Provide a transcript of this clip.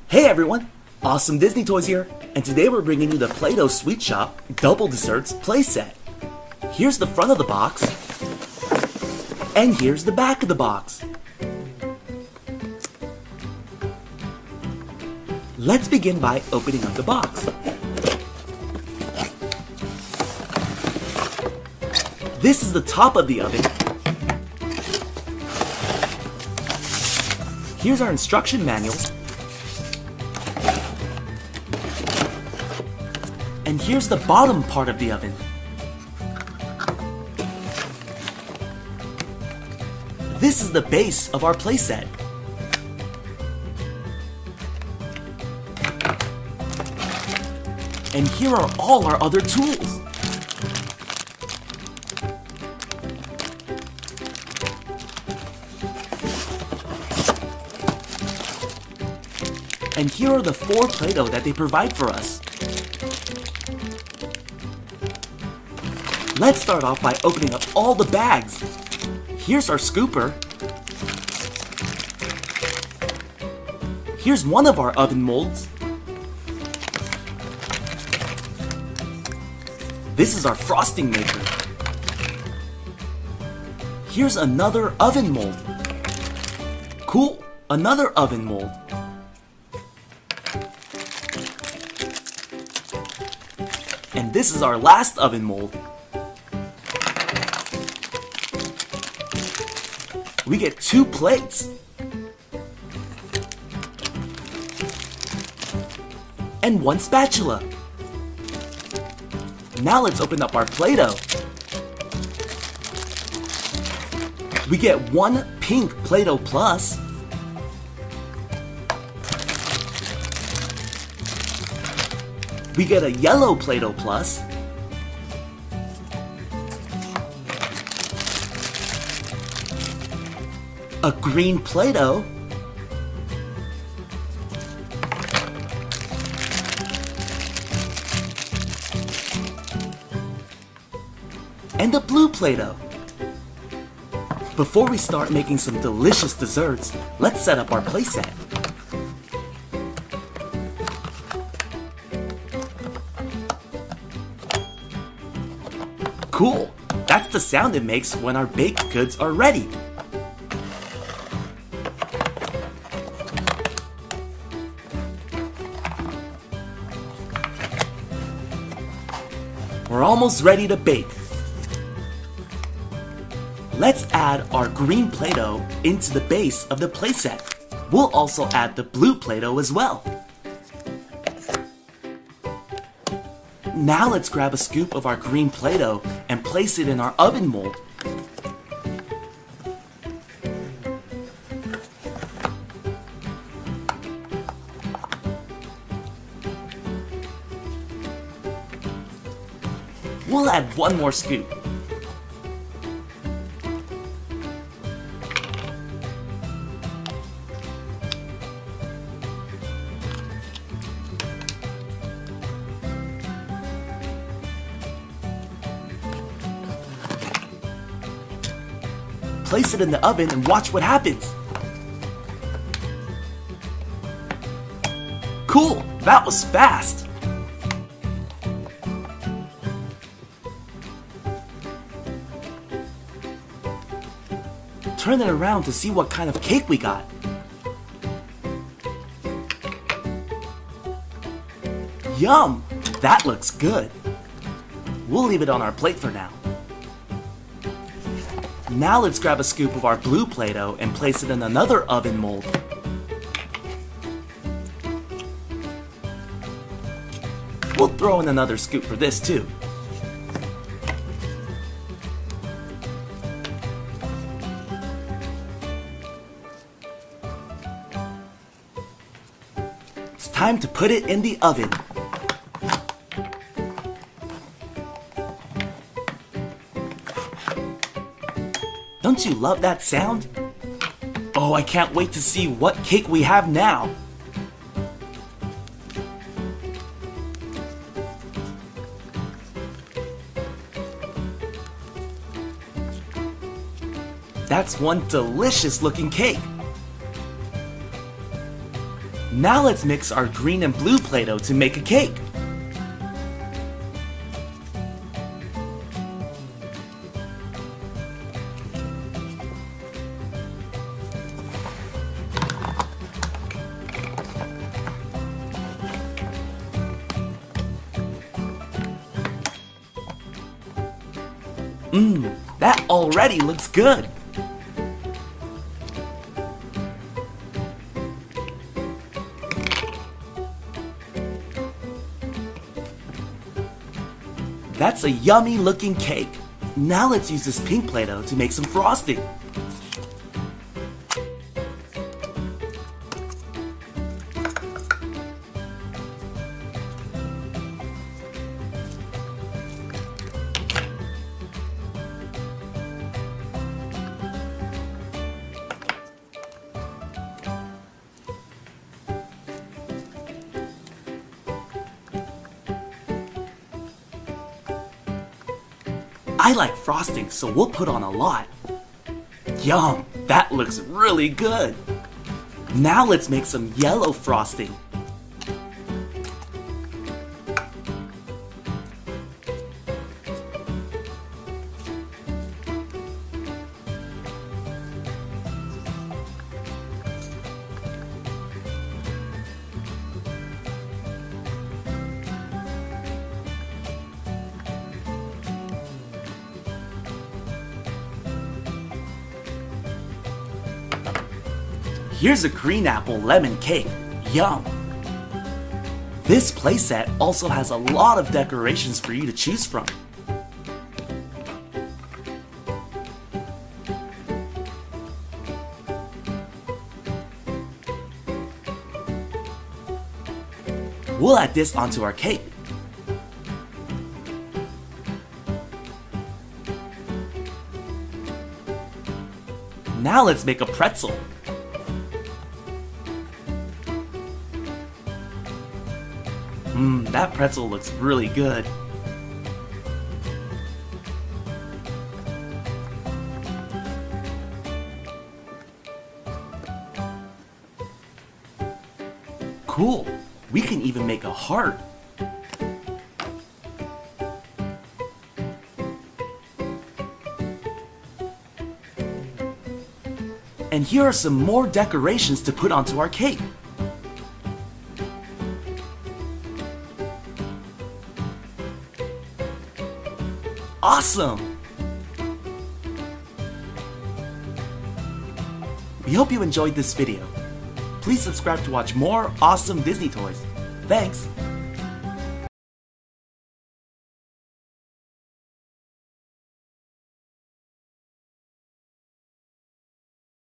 Hey everyone! Awesome Disney Toys here, and today we're bringing you the Playdoh Sweet Shop Double Desserts playset. Here's the front of the box, and here's the back of the box. Let's begin by opening up the box. This is the top of the oven. Here's our instruction manual. And here's the bottom part of the oven. This is the base of our playset. And here are all our other tools. And here are the 4 Play-Doh that they provide for us. Let's start off by opening up all the bags. Here's our scooper. Here's one of our oven molds. This is our frosting maker. Here's another oven mold. Cool, another oven mold. And this is our last oven mold. We get 2 plates. And 1 spatula. Now let's open up our Play-Doh. We get 1 pink Play-Doh Plus. We get a yellow Play-Doh Plus. A green Play-Doh. And a blue Play-Doh. Before we start making some delicious desserts, let's set up our playset. Cool! That's the sound it makes when our baked goods are ready. We're almost ready to bake. Let's add our green Play-Doh into the base of the playset. We'll also add the blue Play-Doh as well. Now let's grab a scoop of our green Play-Doh and place it in our oven mold. We'll add 1 more scoop. Place it in the oven and watch what happens. Cool, that was fast. Turn it around to see what kind of cake we got. Yum! That looks good. We'll leave it on our plate for now. Now let's grab a scoop of our blue Play-Doh and place it in another oven mold. We'll throw in another scoop for this too. It's time to put it in the oven. Don't you love that sound? Oh, I can't wait to see what cake we have now. That's one delicious looking cake. Now let's mix our green and blue Play-Doh to make a cake. That already looks good. That's a yummy looking cake. Now let's use this pink Play-Doh to make some frosting. I like frosting, so we'll put on a lot. Yum! That looks really good! Now let's make some yellow frosting. Here's a green apple lemon cake. Yum! This playset also has a lot of decorations for you to choose from. We'll add this onto our cake. Now let's make a pretzel. That pretzel looks really good. Cool! We can even make a heart. And here are some more decorations to put onto our cake. Awesome! We hope you enjoyed this video. Please subscribe to watch more awesome Disney toys. Thanks!